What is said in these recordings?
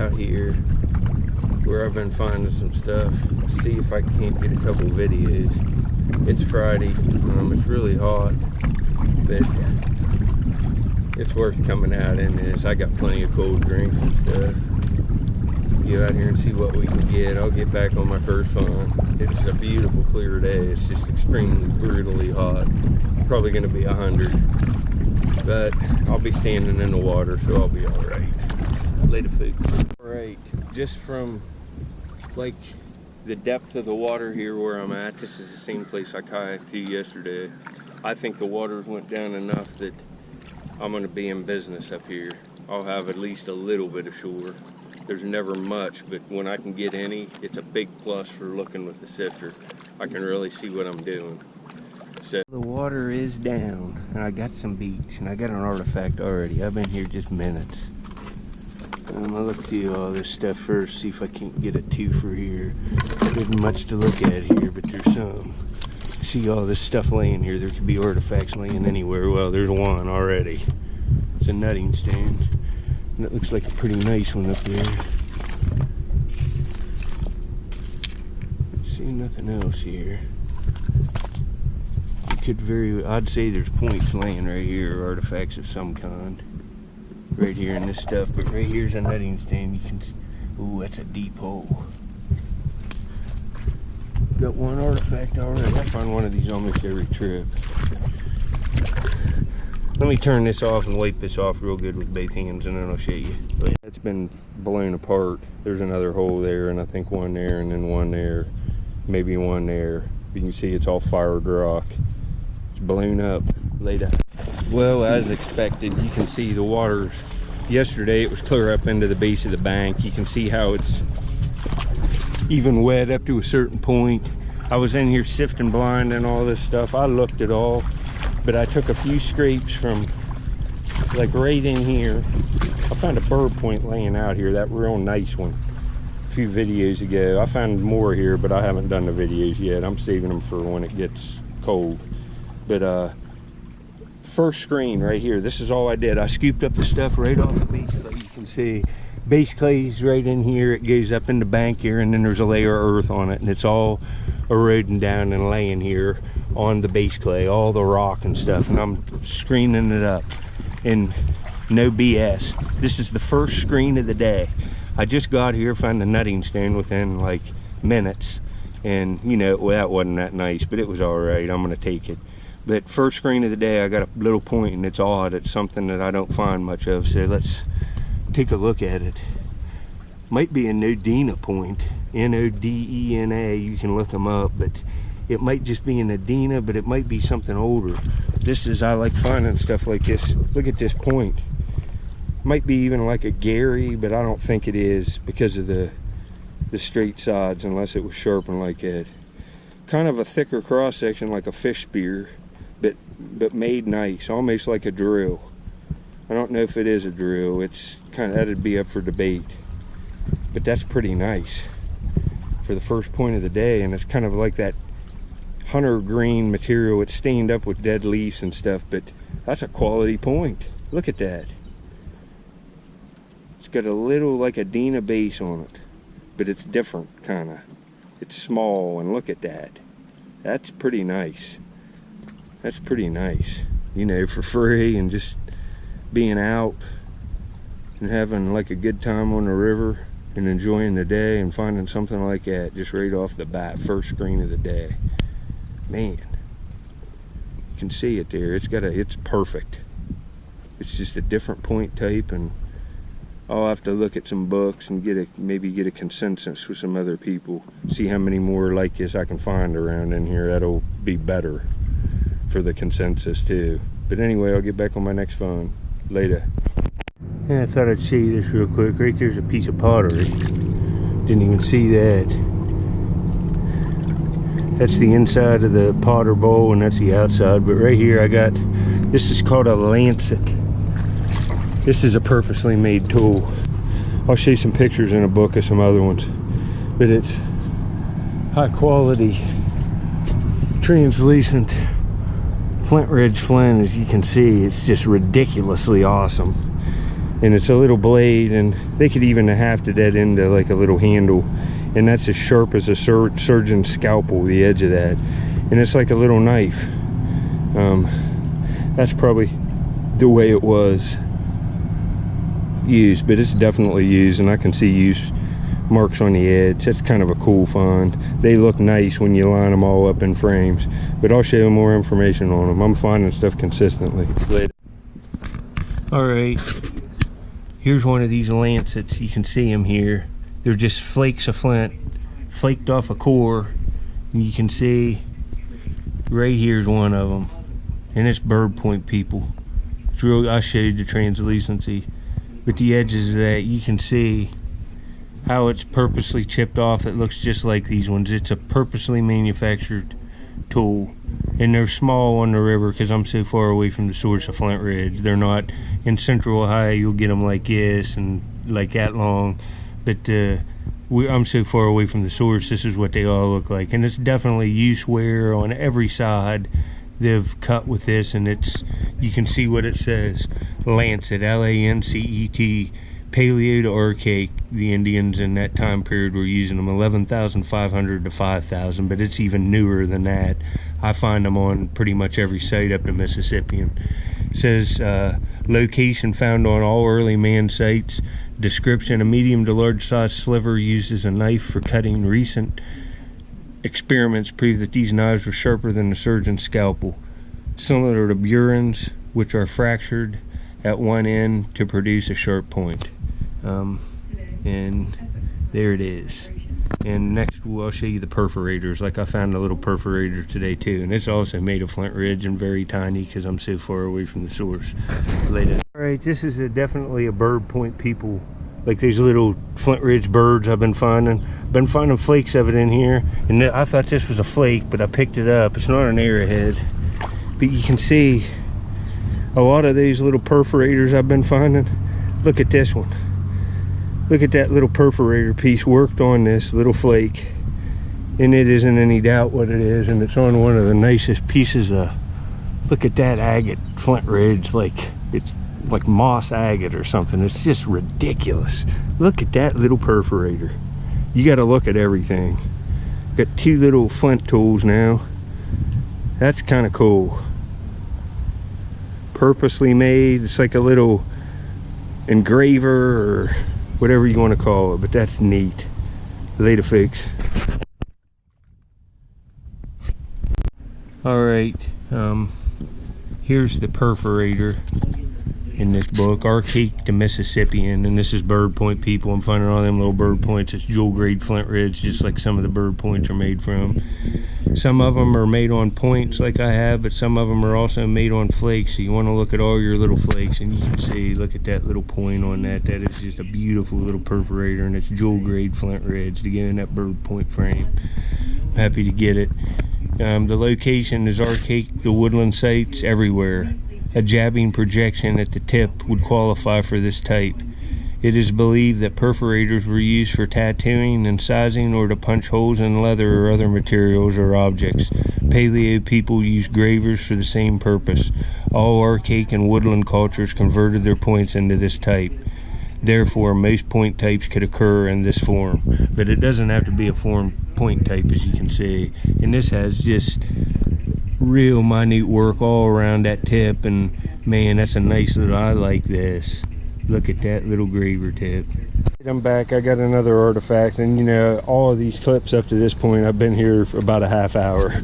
out here where I've been finding some stuff. See if I can't get a couple videos. It's Friday. It's really hot, but it's worth coming out in this. I got plenty of cold drinks and stuff. Get out here and see what we can get. I'll get back on my first phone. It's a beautiful clear day. It's just extremely brutally hot. Probably going to be 100, but I'll be standing in the water, so I'll be all right. Later, folks. All right, just from like the depth of the water here where I'm at, this is the same place I kayaked to yesterday. I think the waters went down enough that I'm going to be in business up here. I'll have at least a little bit of shore. There's never much, but when I can get any, it's a big plus for looking with the sifter. I can really see what I'm doing. So the water is down, and I got some beach, and I got an artifact already. I've been here just minutes. I'm gonna look through all this stuff first, see if I can't get a twofer here. There isn't much to look at here, but there's some. See all this stuff laying here. There could be artifacts laying anywhere. Well, there's one already. It's a nutting stand. And it looks like a pretty nice one up there. See nothing else here. I'd say there's points laying right here, or artifacts of some kind. Right here in this stuff, but right here's a nutting stand. You can see, ooh, that's a deep hole. Got one artifact already. I find one of these almost every trip. Let me turn this off and wipe this off real good with both hands, and then I'll show you. It's been blown apart. There's another hole there, and I think one there, and then one there, maybe one there. You can see it's all fired rock. It's blown up later. Well, as expected, you can see the water's, yesterday it was clear up into the base of the bank. You can see how it's even wet up to a certain point. I was in here sifting blind and all this stuff. I looked at all, but I took a few scrapes from like right in here. I found a bird point laying out here, that real nice one, a few videos ago. I found more here, but I haven't done the videos yet. I'm saving them for when it gets cold. But first screen right here, this is all I did. I scooped up the stuff right off the base clay. You can see base clay's right in here. It goes up in the bank here, and then there's a layer of earth on it, and it's all eroding down and laying here on the base clay, all the rock and stuff, and I'm screening it up. And no BS, this is the first screen of the day. I just got here, found the nutting stand within like minutes, and you know, well, that wasn't that nice, but it was all right. I'm gonna take it. But first screen of the day, I got a little point, and it's odd. It's something that I don't find much of, so let's take a look at it. Might be a Nodena point, N-O-D-E-N-A. You can look them up, but it might just be an Adena, but it might be something older. This is, I like finding stuff like this. Look at this point. Might be even like a Gary, but I don't think it is because of the straight sides, unless it was sharpened like that. Kind of a thicker cross section, like a fish spear. But made nice, almost like a drill. I don't know if it is a drill. It's kind of, that'd be up for debate. But that's pretty nice for the first point of the day, and it's kind of like that hunter green material. It's stained up with dead leaves and stuff, but that's a quality point. Look at that. It's got a little like a Dina base on it, but it's different kind of. It's small, and look at that. That's pretty nice. That's pretty nice, you know, for free and just being out and having like a good time on the river and enjoying the day and finding something like that just right off the bat, first screen of the day. Man, you can see it there. It's perfect. It's just a different point type, and I'll have to look at some books and maybe get a consensus with some other people. See how many more like this I can find around in here. That'll be better for the consensus too. But anyway, I'll get back on my next phone later. Yeah, I thought I'd show you this real quick. Right there's a piece of pottery. Didn't even see that. That's the inside of the potter bowl, and that's the outside. But right here I got, this is called a lancet. This is a purposely made tool. I'll show you some pictures in a book of some other ones. But it's high quality, translucent Flint Ridge flint. As you can see, it's just ridiculously awesome. and it's a little blade, and they could even have hafted that into like a little handle, and that's as sharp as a surgeon's scalpel, the edge of that, and it's like a little knife. That's probably the way it was used, but it's definitely used, and I can see use marks on the edge. That's kind of a cool find. They look nice when you line them all up in frames, but I'll show you more information on them. I'm finding stuff consistently. Later. All right, here's one of these lancets. You can see them here. They're just flakes of flint flaked off a core, and you can see right here's one of them, and it's bird point, people. It's real. I showed the translucency, but the edges of that, you can see how it's purposely chipped off. It looks just like these ones. It's a purposely manufactured tool, and they're small on the river because I'm so far away from the source of Flint Ridge. They're not in central Ohio. You'll get them like this and like that long, but I'm so far away from the source. This is what they all look like, and it's definitely use wear on every side. They've cut with this, and it's, you can see what it says, Lancet, L-A-N-C-E-T, paleo to archaic. The Indians in that time period were using them 11,500 to 5,000, but it's even newer than that. I find them on pretty much every site up the Mississippian. It says location found on all early man sites. Description: a medium to large size sliver used as a knife for cutting. Recent experiments prove that these knives were sharper than the surgeon's scalpel, similar to burins, which are fractured at one end to produce a sharp point. And there it is. And next I'll show you the perforators. Like, I found a little perforator today too, and it's also made of Flint Ridge and very tiny because I'm so far away from the source. Later. All right, this is definitely a bird point, people. Like these little Flint Ridge birds I've been finding. Been finding flakes of it in here, and I thought this was a flake, but I picked it up. It's not an arrowhead, but you can see a lot of these little perforators I've been finding. Look at this one. Look at that little perforator piece worked on this little flake, and it isn't any doubt what it is, and it's on one of the nicest pieces of, look at that agate Flint Ridge, like it's like moss agate or something. It's just ridiculous. Look at that little perforator. You got to look at everything. Got two little flint tools now. That's kind of cool. Purposely made. It's like a little engraver or whatever you want to call it, but that's neat. Later, folks. All right, here's the perforator in this book, Archaic to Mississippian, and this is bird point, people. I'm finding all them little bird points. It's jewel grade Flint Ridge, just like some of the bird points are made from. Some of them are made on points like I have, but some of them are also made on flakes. So you want to look at all your little flakes, and you can see, look at that little point on that. That is just a beautiful little perforator, and it's jewel grade Flint Ridge to get in that bird point frame. I'm happy to get it. The location is archaic to woodland sites everywhere. A jabbing projection at the tip would qualify for this type. It is believed that perforators were used for tattooing and sizing, or to punch holes in leather or other materials or objects. Paleo people used gravers for the same purpose. All archaic and woodland cultures converted their points into this type. Therefore, most point types could occur in this form, but it doesn't have to be a form point type, as you can see. And this has just real minute work all around that tip, and man, that's a nice little, I like this. Look at that little graver tip. I'm back. I got another artifact, and you know, all of these clips up to this point, I've been here for about a half hour.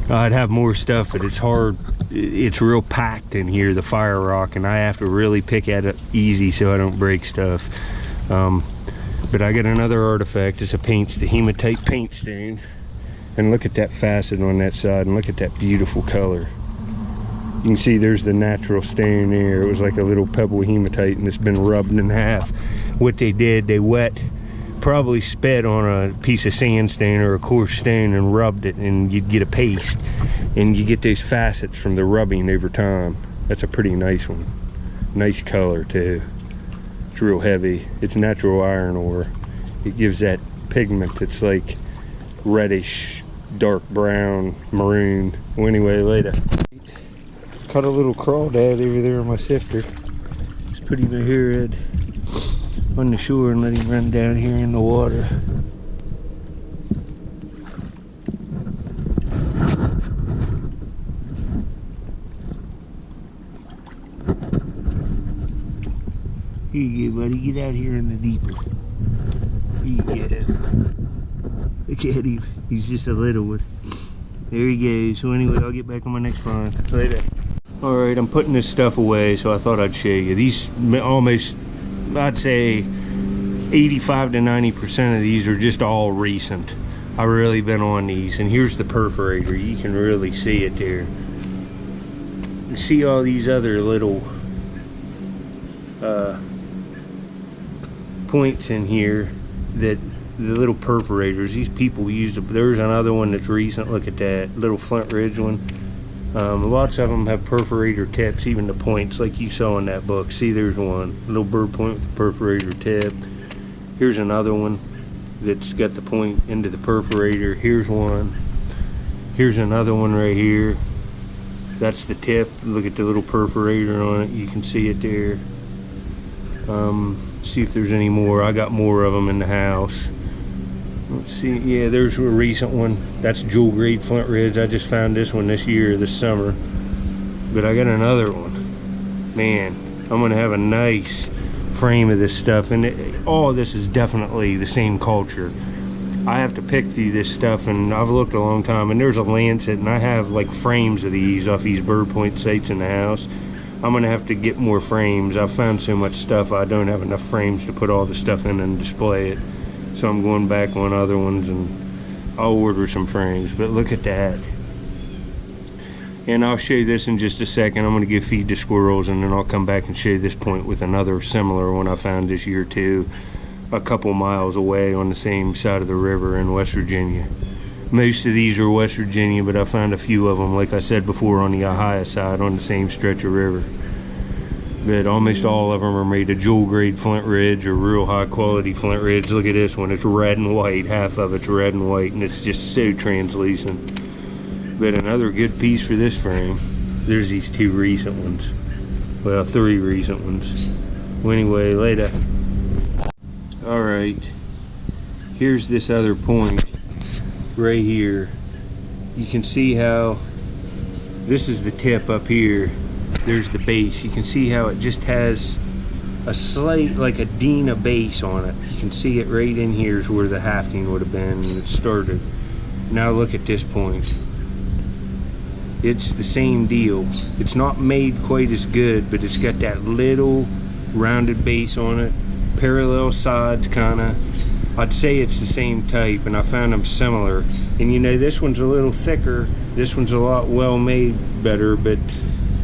I'd have more stuff, but it's hard. It's real packed in here, the fire rock, and I have to really pick at it easy so I don't break stuff. But I got another artifact. It's a hematite paint stain. And look at that facet on that side, and look at that beautiful color. You can see there's the natural stain there. It was like a little pebble hematite, and it's been rubbed in half. What they did, they probably spit on a piece of sandstone or a coarse stone and rubbed it, and you'd get a paste. And you get those facets from the rubbing over time. That's a pretty nice one. Nice color too. It's real heavy. It's natural iron ore. It gives that pigment. It's like reddish, dark brown, maroon. Well, anyway, later. Caught a little crawdad over there in my sifter. It's put him here on the shore and let him run down here in the water. Here you go, buddy. Get out here in the deeper. Here you go. Look at him. He's just a little one. There he goes. So anyway, I'll get back on my next find. Later. Alright, I'm putting this stuff away, so I thought I'd show you. These almost, I'd say 85 to 90% of these are just all recent. I've really been on these. And here's the perforator. You can really see it there. You see all these other little points in here, that the little perforators, these people used to, there's another one that's recent. Look at that little Flint Ridge one. Lots of them have perforator tips, even the points like you saw in that book. See, there's one little bird point with a perforator tip. Here's another one that's got the point into the perforator. Here's one. Here's another one right here. That's the tip. Look at the little perforator on it. You can see it there. See if there's any more. I got more of them in the house. Let's see. Yeah, there's a recent one. That's jewel grade Flint Ridge. I just found this one this year, this summer. But I got another one. Man, I'm gonna have a nice frame of this stuff, and all of this is definitely the same culture. I have to pick through this stuff, and I've looked a long time, and there's a lancet, and I have like frames of these off these bird point sites in the house. I'm gonna have to get more frames. I've found so much stuff, I don't have enough frames to put all the stuff in and display it. So I'm going back on other ones, and I'll order some frames. But look at that. And I'll show you this in just a second. I'm gonna give feed to squirrels, and then I'll come back and show you this point with another similar one I found this year too, a couple miles away on the same side of the river in West Virginia. Most of these are West Virginia, but I found a few of them, like I said before, on the Ohio side on the same stretch of river. But almost all of them are made of jewel grade Flint Ridge or real high quality Flint Ridge. Look at this one. It's red and white. Half of it's red and white, and it's just so translucent. But another good piece for this frame, there's these two recent ones. Well, three recent ones. Well, anyway, later. Alright. Here's this other point. Right here, you can see how this is the tip up here. There's the base. You can see how it just has a slight, like a Dina base on it. You can see it right in here is where the hafting would have been and it started. Now look at this point. It's the same deal. It's not made quite as good, but it's got that little rounded base on it, parallel sides kinda. I'd say it's the same type, and I found them similar. And you know, this one's a little thicker, this one's a lot well made better, but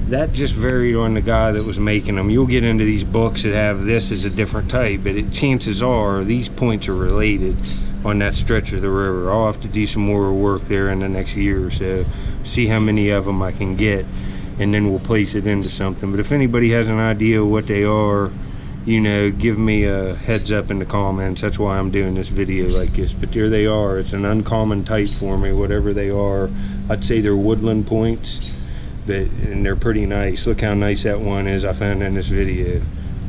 that just varied on the guy that was making them. You'll get into these books that have this as a different type, but chances are these points are related on that stretch of the river. I'll have to do some more work there in the next year or so, see how many of them I can get, and then we'll place it into something. But if anybody has an idea of what they are, you know, give me a heads up in the comments. That's why I'm doing this video like this. But there they are. It's an uncommon type for me, whatever they are. I'd say they're woodland points, and they're pretty nice. Look how nice that one is I found in this video,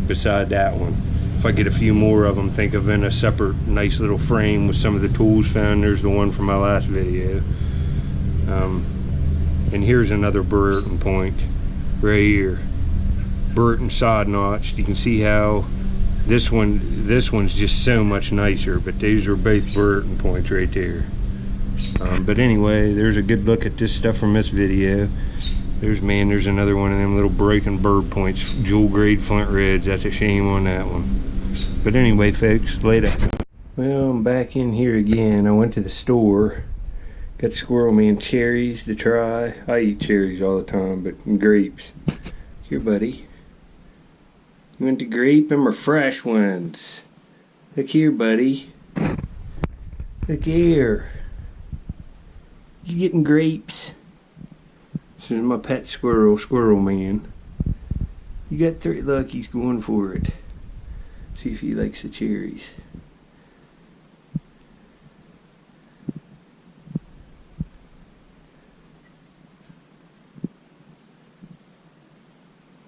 beside that one. If I get a few more of them, think of in a separate nice little frame with some of the tools found. There's the one from my last video. And here's another Burton point right here. Burton side notched. You can see how this one's just so much nicer, but these are both Burton points right there. But anyway, there's a good look at this stuff from this video. There's another one of them little breaking bird points, jewel grade Flint Ridge. That's a shame on that one. But anyway, folks, later. Well, I'm back in here again. I went to the store, got Squirrel Man cherries to try. I eat cherries all the time, but grapes. Here, buddy. You want to grape them or fresh ones? Look here, buddy. Look here. You getting grapes? This is my pet squirrel, Squirrel Man. You got three. Look, he's going for it. See if he likes the cherries.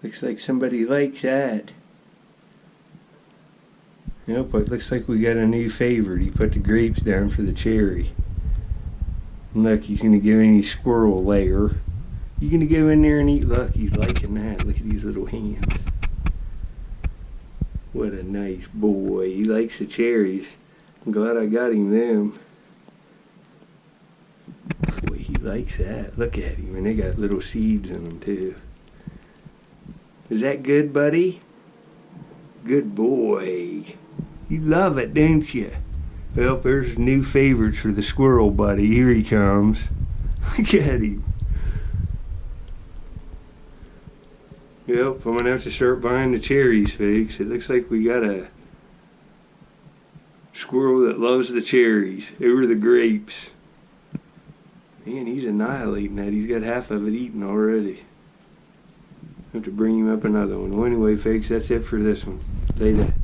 Looks like somebody likes that. Yep, it looks like we got a new favorite. He put the grapes down for the cherry. And look, he's going to give any squirrel layer. You're going to go in there and eat. Look, he's liking that. Look at these little hands. What a nice boy. He likes the cherries. I'm glad I got him them. Boy, he likes that. Look at him. And they got little seeds in them too. Is that good, buddy? Good boy. You love it, don't you? Well, there's new favorites for the squirrel buddy. Here he comes. Look at him. Yep, I'm gonna have to start buying the cherries, folks. It looks like we got a squirrel that loves the cherries over the grapes. Man, he's annihilating that. He's got half of it eaten already. I have to bring him up another one. Well, anyway, folks, that's it for this one. Later.